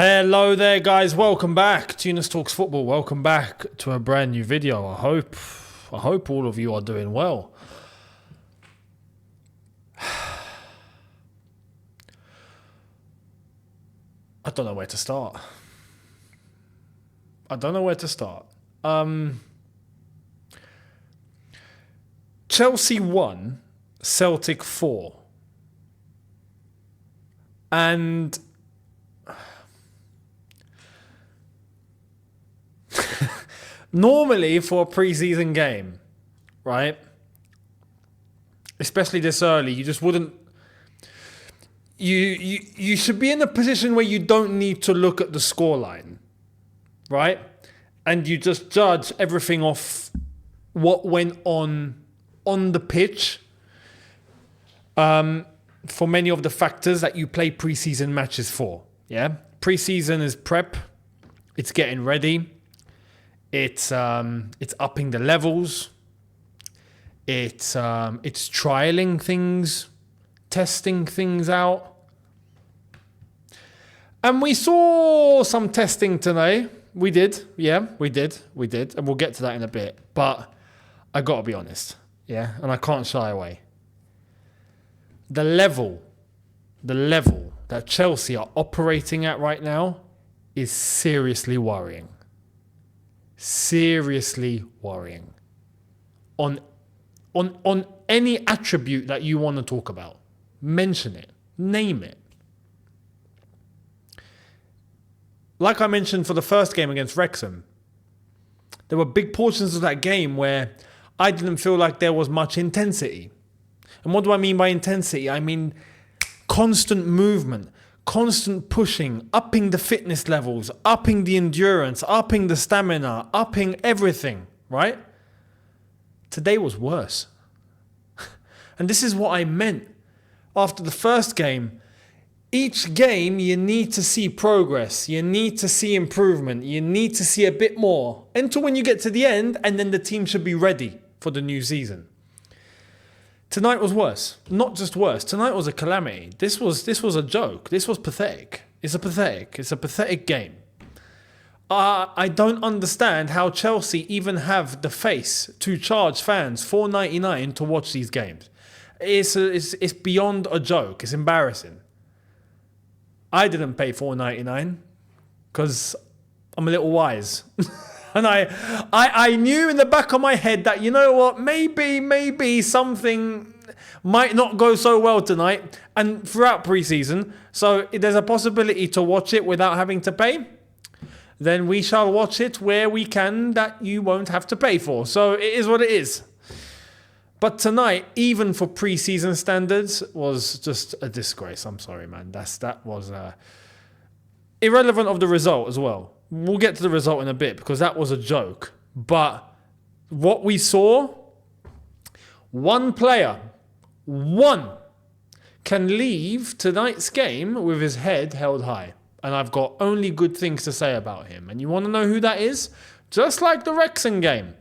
Hello there, guys. Welcome back to Younes Talks Football. Welcome back to a brand new video. I hope all of you are doing well. I don't know where to start. Chelsea 1, Celtic 4. And normally for a pre-season game, right? Especially this early, you just wouldn't. You should be in a position where you don't need to look at the scoreline, right? And you just judge everything off what went on the pitch. For many of the factors that you play pre-season matches for, yeah. Pre-season is prep. It's getting ready. It's upping the levels. It's trialing things, testing things out. And we saw some testing today. We did. And we'll get to that in a bit. But I gotta be honest, yeah, and I can't shy away. The level that Chelsea are operating at right now is seriously worrying. Seriously worrying. On any attribute that you want to talk about. Mention it. Name it. Like I mentioned for the first game against Wrexham, there were big portions of that game where I didn't feel like there was much intensity. And what do I mean by intensity? I mean constant movement, constant pushing, upping the fitness levels, upping the endurance, upping the stamina, upping everything, right? Today was worse. And this is what I meant after the first game. Each game, you need to see progress. You need to see improvement. You need to see a bit more until when you get to the end, and then the team should be ready for the new season. Tonight was worse. Not just worse. Tonight was a calamity. This was a joke. This was pathetic. It's a pathetic game. I don't understand how Chelsea even have the face to charge fans $4.99 to watch these games. It's beyond a joke. It's embarrassing. I didn't pay $4.99 because I'm a little wise. And I knew in the back of my head that, you know what, maybe something might not go so well tonight and throughout pre-season. So if there's a possibility to watch it without having to pay, then we shall watch it where we can that you won't have to pay for. So it is what it is. But tonight, even for pre-season standards, was just a disgrace. I'm sorry, man. That was irrelevant of the result as well. We'll get to the result in a bit because that was a joke. But what we saw, one player, can leave tonight's game with his head held high. And I've got only good things to say about him. And you want to know who that is? Just like the Wrexham game.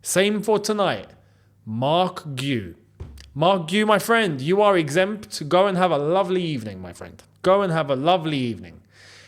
Same for tonight. Mark Guew. Mark Guew, my friend, you are exempt. Go and have a lovely evening, my friend. Go and have a lovely evening.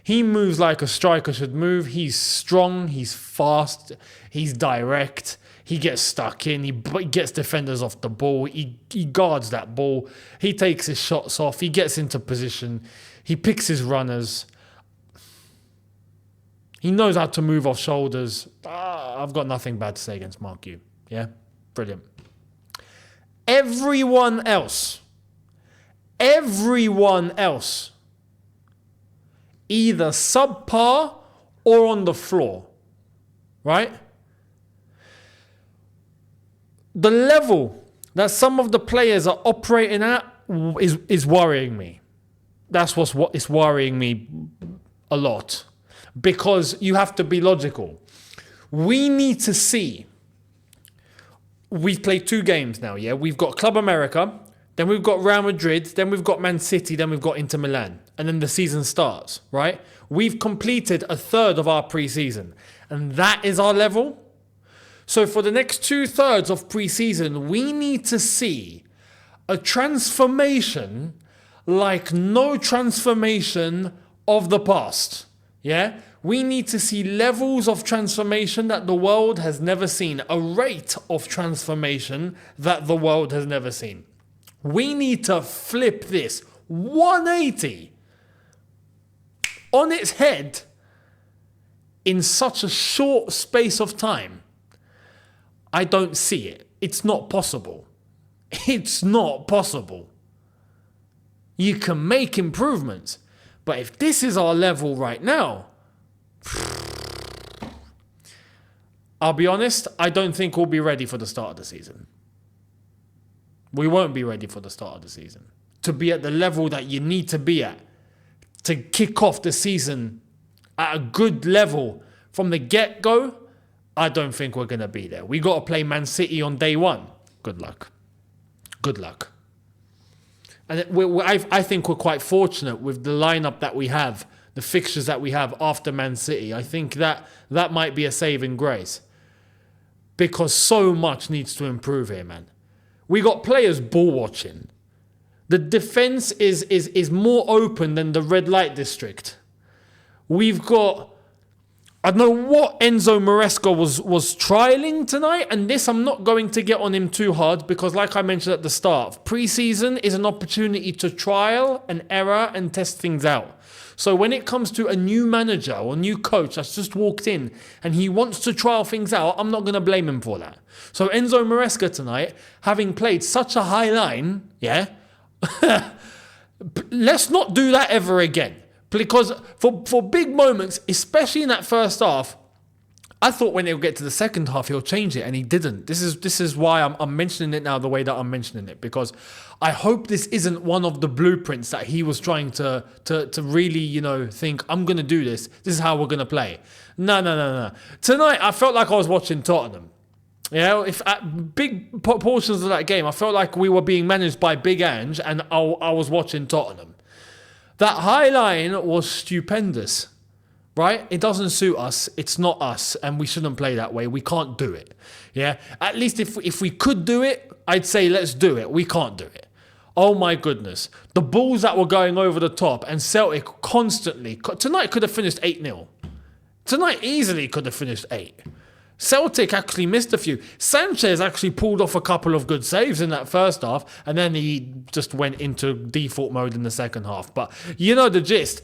He moves like a striker should move. He's strong. He's fast. He's direct. He gets stuck in. He gets defenders off the ball. He guards that ball. He takes his shots off. He gets into position. He picks his runners. He knows how to move off shoulders. I've got nothing bad to say against Mark Guew. Yeah? Brilliant. Everyone else, either subpar or on the floor, right? The level that some of the players are operating at is worrying me. That's what is worrying me a lot, because you have to be logical. We need to see. We've played 2 games now, yeah? We've got Club America, then we've got Real Madrid, then we've got Man City, then we've got Inter Milan. And then the season starts, right? We've completed a third of our pre-season. And that is our level. So for the next 2/3 of pre-season, we need to see a transformation like no transformation of the past. Yeah? We need to see levels of transformation that the world has never seen. A rate of transformation that the world has never seen. We need to flip this 180 on its head in such a short space of time. I don't see it. It's not possible. It's not possible. You can make improvements, but if this is our level right now, I'll be honest, I don't think we'll be ready for the start of the season. We won't be ready for the start of the season. To be at the level that you need to be at, to kick off the season at a good level from the get-go, I don't think we're going to be there. We got to play Man City on day one. Good luck. Good luck. And I think we're quite fortunate with the lineup that we have, the fixtures that we have after Man City. I think that might be a saving grace. Because so much needs to improve here, man. We got players ball watching. The defense is more open than the red light district. We've got, I don't know what Enzo Maresca was trialing tonight, and this I'm not going to get on him too hard because like I mentioned at the start, pre-season is an opportunity to trial and error and test things out. So when it comes to a new manager or new coach that's just walked in and he wants to trial things out, I'm not going to blame him for that. So Enzo Maresca tonight, having played such a high line, yeah, let's not do that ever again. Because for big moments, especially in that first half, I thought when he'll get to the second half, he'll change it, and he didn't. This is why I'm mentioning it now the way that I'm mentioning it, because I hope this isn't one of the blueprints that he was trying to really, think, I'm going to do this. This is how we're going to play. No. Tonight, I felt like I was watching Tottenham. If at big portions of that game, I felt like we were being managed by Big Ange, and I was watching Tottenham. That high line was stupendous. Right? It doesn't suit us. It's not us. And we shouldn't play that way. We can't do it. Yeah? At least if we could do it, I'd say let's do it. We can't do it. Oh my goodness. The balls that were going over the top and Celtic constantly. Tonight could have finished 8-0. Tonight easily could have finished 8. Celtic actually missed a few. Sanchez actually pulled off a couple of good saves in that first half. And then he just went into default mode in the second half. But you know the gist.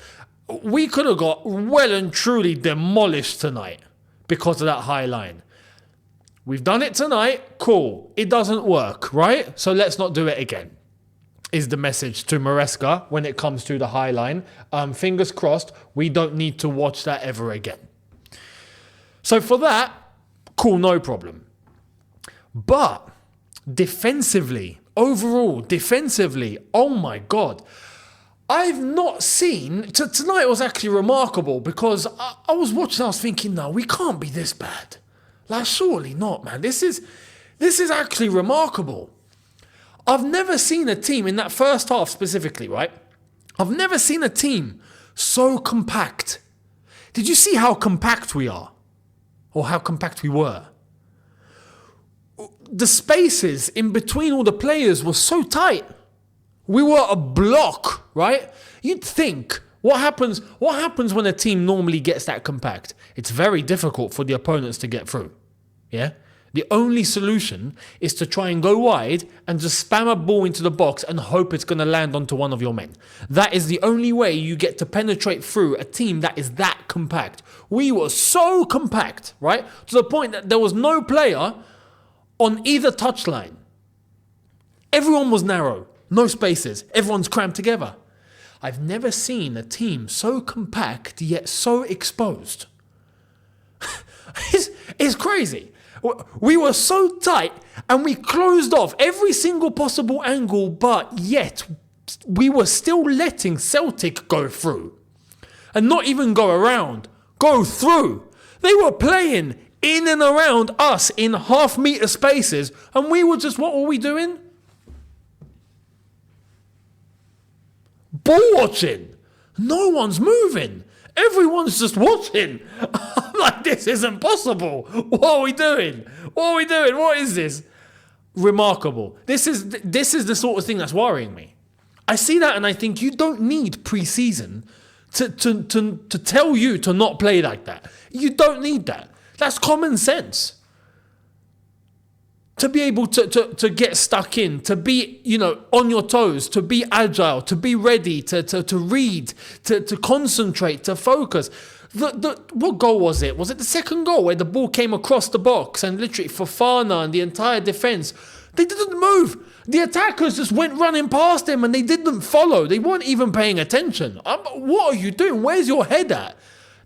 We could have got well and truly demolished tonight because of that high line. We've done it tonight. Cool. It doesn't work, right? So let's not do it again, is the message to Maresca when it comes to the high line. Fingers crossed, we don't need to watch that ever again. So for that, cool, no problem. But defensively, overall, oh my God. I've not seen... Tonight was actually remarkable because I was watching, I was thinking, no, we can't be this bad. Like, surely not, man. This is actually remarkable. I've never seen a team in that first half specifically, right? I've never seen a team so compact. Did you see how compact we are? Or how compact we were? The spaces in between all the players were so tight. We were a block, right? You'd think, what happens when a team normally gets that compact? It's very difficult for the opponents to get through, yeah? The only solution is to try and go wide and just spam a ball into the box and hope it's going to land onto one of your men. That is the only way you get to penetrate through a team that is that compact. We were so compact, right? To the point that there was no player on either touchline. Everyone was narrow. No spaces. Everyone's crammed together. I've never seen a team so compact yet so exposed. It's crazy. We were so tight and we closed off every single possible angle, but yet we were still letting Celtic go through. And not even go around. Go through. They were playing in and around us in half-meter spaces, and we were just, what were we doing? Ball watching. No one's moving. Everyone's just watching. I'm like, this isn't possible. What are we doing? What is this? Remarkable. This is the sort of thing that's worrying me. I see that and I think you don't need pre-season to tell you to not play like that. You don't need that. That's common sense. To be able to get stuck in, to be, on your toes, to be agile, to be ready, to read, to concentrate, to focus. What goal was it? Was it the second goal where the ball came across the box and literally Fofana and the entire defence, they didn't move. The attackers just went running past them and they didn't follow. They weren't even paying attention. What are you doing? Where's your head at?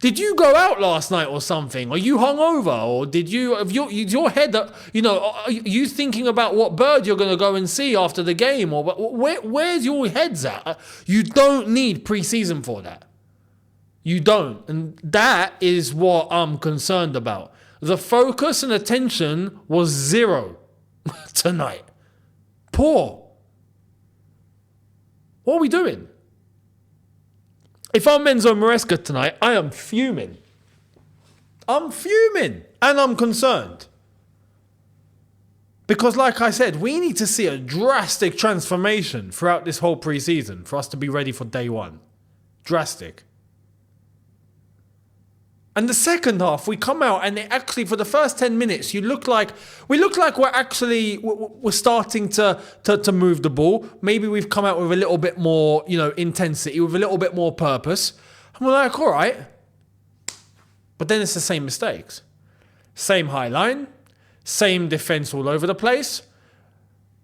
Did you go out last night or something? Are you hungover? Or did you have your head? Are you thinking about what bird you're going to go and see after the game? Or where's your heads at? You don't need pre-season for that. You don't, and that is what I'm concerned about. The focus and attention was zero tonight. Poor. What are we doing? If I'm Enzo Maresca tonight, I am fuming. I'm fuming. And I'm concerned. Because like I said, we need to see a drastic transformation throughout this whole pre-season for us to be ready for day one. Drastic. And the second half, we come out and actually, for the first 10 minutes, we look like we're starting to move the ball. Maybe we've come out with a little bit more, intensity, with a little bit more purpose. And we're like, all right. But then it's the same mistakes. Same high line, same defense all over the place.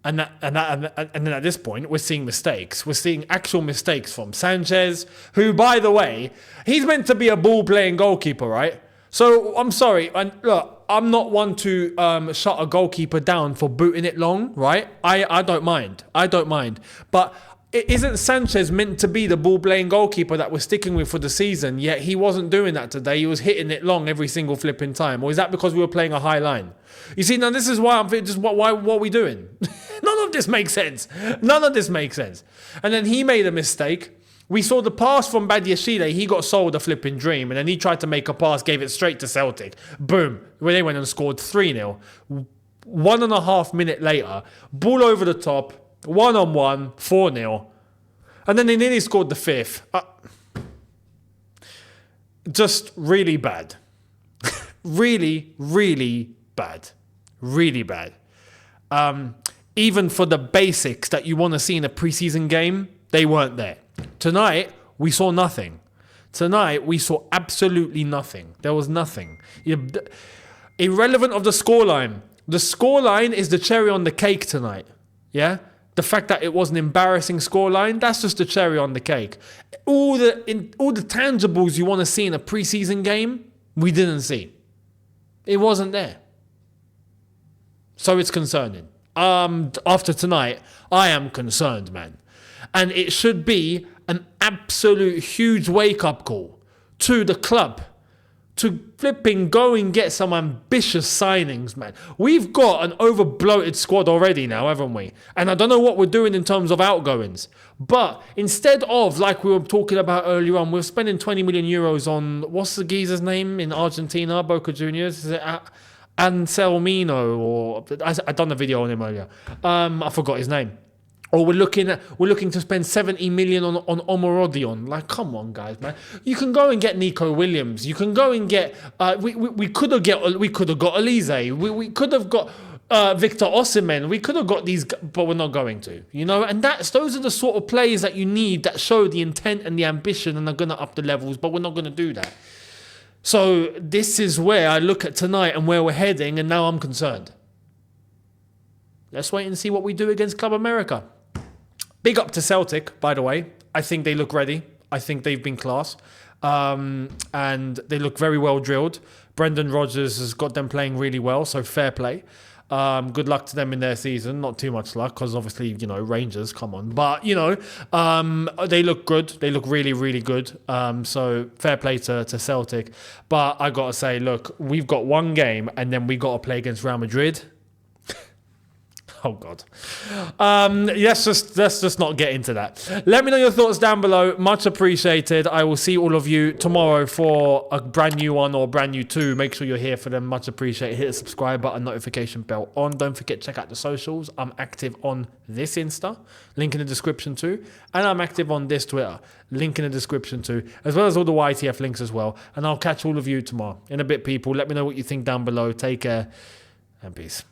And then at this point, we're seeing mistakes. We're seeing actual mistakes from Sanchez, who, by the way, he's meant to be a ball-playing goalkeeper, right? So, I'm sorry. And look, I'm not one to shut a goalkeeper down for booting it long, right? I don't mind. But isn't Sanchez meant to be the ball-playing goalkeeper that we're sticking with for the season? Yet he wasn't doing that today. He was hitting it long every single flipping time. Or is that because we were playing a high line? You see, now this is why what are we doing? None of this makes sense. And then he made a mistake. We saw the pass from Badiashile. He got sold a flipping dream. And then he tried to make a pass, gave it straight to Celtic. Boom. Where they went and scored 3-0. 1.5 minutes later, ball over the top. 1-on-1, 4-0. And then they nearly scored the fifth. Just really bad. Really, really bad. Really bad. Even for the basics that you want to see in a preseason game, they weren't there. Tonight, we saw nothing. Tonight, we saw absolutely nothing. There was nothing. Irrelevant of the scoreline. The scoreline is the cherry on the cake tonight. Yeah? The fact that it was an embarrassing scoreline, that's just the cherry on the cake. All the tangibles you want to see in a preseason game, we didn't see. It wasn't there. So it's concerning. After tonight, I am concerned, man. And it should be an absolute huge wake-up call to the club to flipping go and get some ambitious signings, man. We've got an over-bloated squad already now, haven't we? And I don't know what we're doing in terms of outgoings. But instead of, like we were talking about earlier on, we're spending 20 million euros on, what's the geezer's name in Argentina, Boca Juniors? Is it Anselmino? Or I done a video on him earlier. I forgot his name. Or we're looking to spend 70 million on Omorodion. Like, come on, guys, man. You can go and get Nico Williams. You can go and get. We could have got Elise. We could have got Victor Osimhen. We could have got these, but we're not going to. And those are the sort of players that you need that show the intent and the ambition and are going to up the levels. But we're not going to do that. So this is where I look at tonight and where we're heading, and now I'm concerned. Let's wait and see what we do against Club America. Big up to Celtic, by the way. I think they look ready. I think they've been class. And they look very well drilled. Brendan Rodgers has got them playing really well, so fair play. Good luck to them in their season. Not too much luck, because obviously, Rangers, come on. But, they look good. They look really, really good. So fair play to Celtic. But I got to say, look, we've got one game, and then we got to play against Real Madrid. Oh God. Let's just not get into that. Let me know your thoughts down below. Much appreciated. I will see all of you tomorrow for a brand new one or brand new two. Make sure you're here for them. Much appreciated. Hit the subscribe button, notification bell on. Don't forget, check out the socials. I'm active on this Insta, link in the description too. And I'm active on this Twitter, link in the description too, as well as all the YTF links as well. And I'll catch all of you tomorrow. In a bit, people. Let me know what you think down below. Take care and peace.